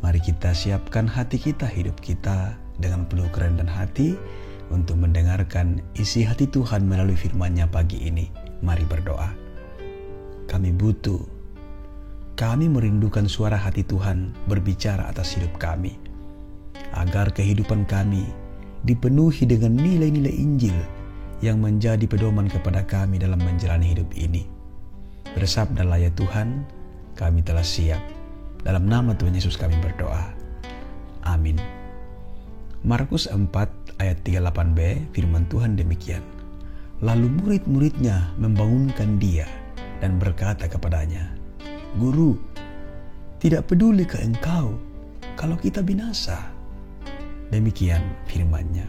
Mari kita siapkan hati kita, hidup kita dengan penuh kerendahan hati untuk mendengarkan isi hati Tuhan melalui firman-Nya pagi ini. Mari berdoa. Kami butuh, kami merindukan suara hati Tuhan berbicara atas hidup kami, agar kehidupan kami dipenuhi dengan nilai-nilai Injil yang menjadi pedoman kepada kami dalam menjalani hidup ini. Bersabdalah ya Tuhan, kami telah siap. Dalam nama Tuhan Yesus kami berdoa. Amin. Markus 4 ayat 38b, firman Tuhan demikian. Lalu murid-muridnya membangunkan dia dan berkata kepadanya, Guru, tidak pedulikah engkau kalau kita binasa? Demikian firman-Nya.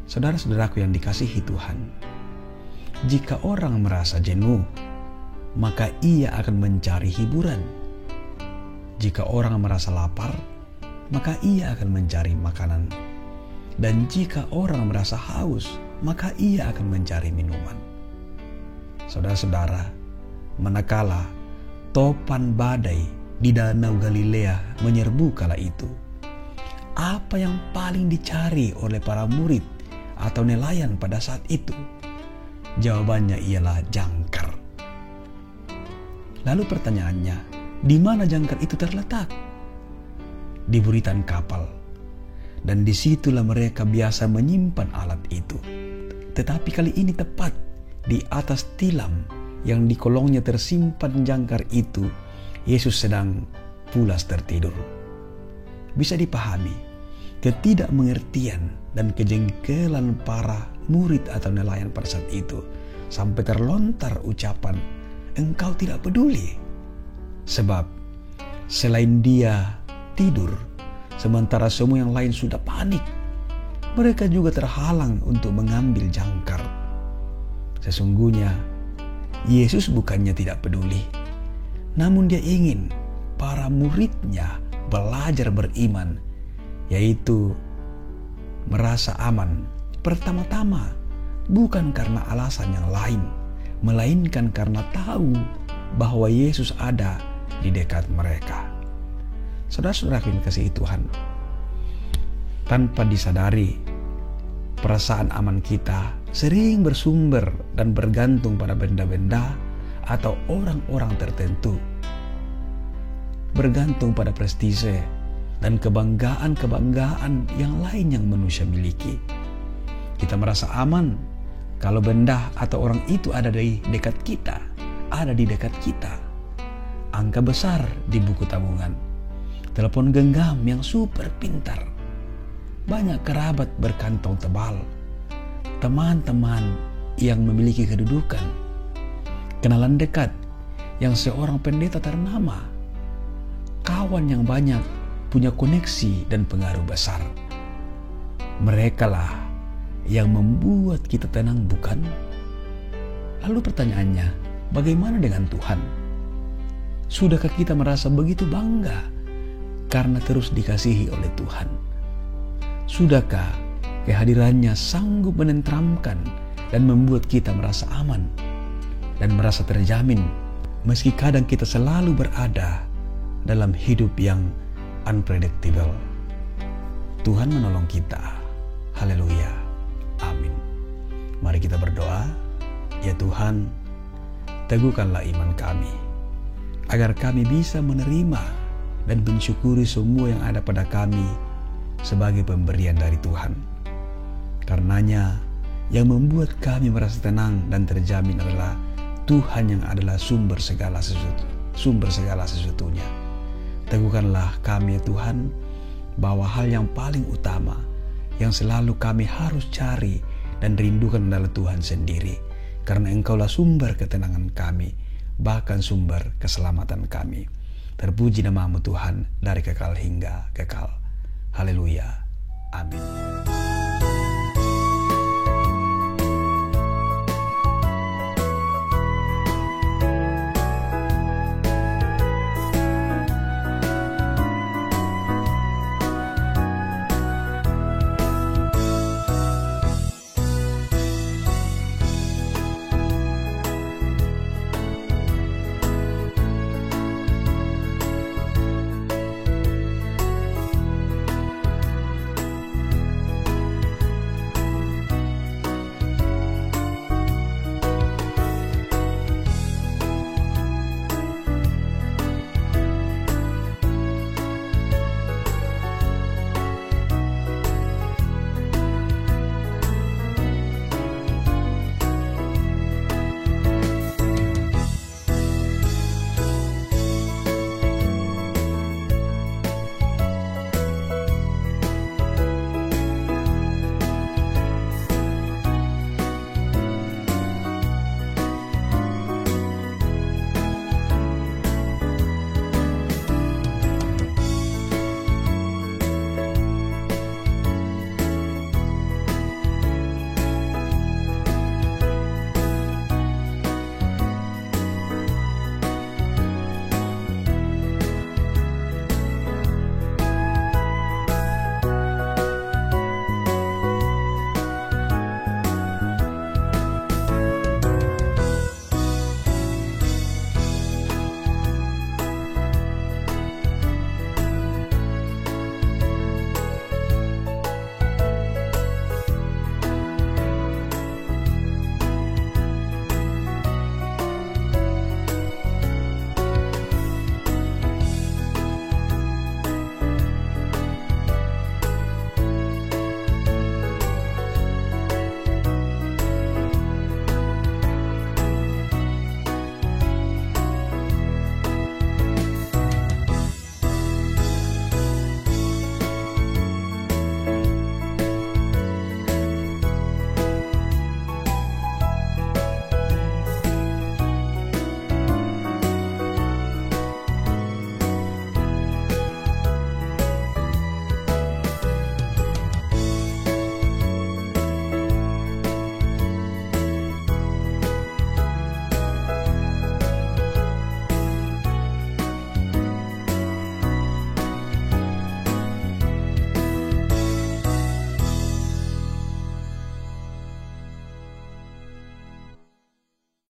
Saudara-saudaraku yang dikasihi Tuhan, jika orang merasa jenuh, maka ia akan mencari hiburan. Jika orang merasa lapar, maka ia akan mencari makanan. Dan jika orang merasa haus, maka ia akan mencari minuman. Saudara-saudara, manakala topan badai di Danau Galilea menyerbu kala itu, apa yang paling dicari oleh para murid atau nelayan pada saat itu? Jawabannya ialah jangkar. Lalu pertanyaannya, di mana jangkar itu terletak? Di buritan kapal. Dan disitulah mereka biasa menyimpan alat itu. Tetapi kali ini tepat di atas tilam yang di kolongnya tersimpan jangkar itu, Yesus sedang pulas tertidur. Bisa dipahami ketidakmengertian dan kejengkelan para murid atau nelayan pada saat itu, sampai terlontar ucapan, engkau tidak peduli. Sebab selain dia tidur, sementara semua yang lain sudah panik, mereka juga terhalang untuk mengambil jangkar. Sesungguhnya Yesus bukannya tidak peduli, namun dia ingin para muridnya belajar beriman, yaitu merasa aman. Pertama-tama bukan karena alasan yang lain, melainkan karena tahu bahwa Yesus ada di dekat mereka. Saudara-saudara yang dikasihi Tuhan, tanpa disadari, perasaan aman kita sering bersumber dan bergantung pada benda-benda atau orang-orang tertentu, bergantung pada prestise dan kebanggaan-kebanggaan yang lain yang manusia miliki. Kita merasa aman kalau benda atau orang itu ada di dekat kita, ada di dekat kita. Angka besar di buku tabungan, telepon genggam yang super pintar, banyak kerabat berkantong tebal, teman-teman yang memiliki kedudukan, kenalan dekat yang seorang pendeta ternama, kawan yang banyak punya koneksi dan pengaruh besar. Merekalah yang membuat kita tenang, bukan? Lalu pertanyaannya, bagaimana dengan Tuhan? Sudahkah kita merasa begitu bangga karena terus dikasihi oleh Tuhan? Sudahkah kehadirannya sanggup menenteramkan dan membuat kita merasa aman dan merasa terjamin, meski kadang kita selalu berada dalam hidup yang unpredictable? Tuhan menolong kita. Haleluya. Amin. Mari kita berdoa. Ya Tuhan, teguhkanlah iman kami, agar kami bisa menerima dan mensyukuri semua yang ada pada kami sebagai pemberian dari Tuhan. Karenanya, yang membuat kami merasa tenang dan terjamin adalah Tuhan yang adalah sumber segala sesuatunya. Teguhkanlah kami ya Tuhan, bahwa hal yang paling utama yang selalu kami harus cari dan rindukan adalah Tuhan sendiri, karena Engkaulah sumber ketenangan kami, bahkan sumber keselamatan kami. Terpuji nama-Mu Tuhan dari kekal hingga kekal. Haleluya. Amin.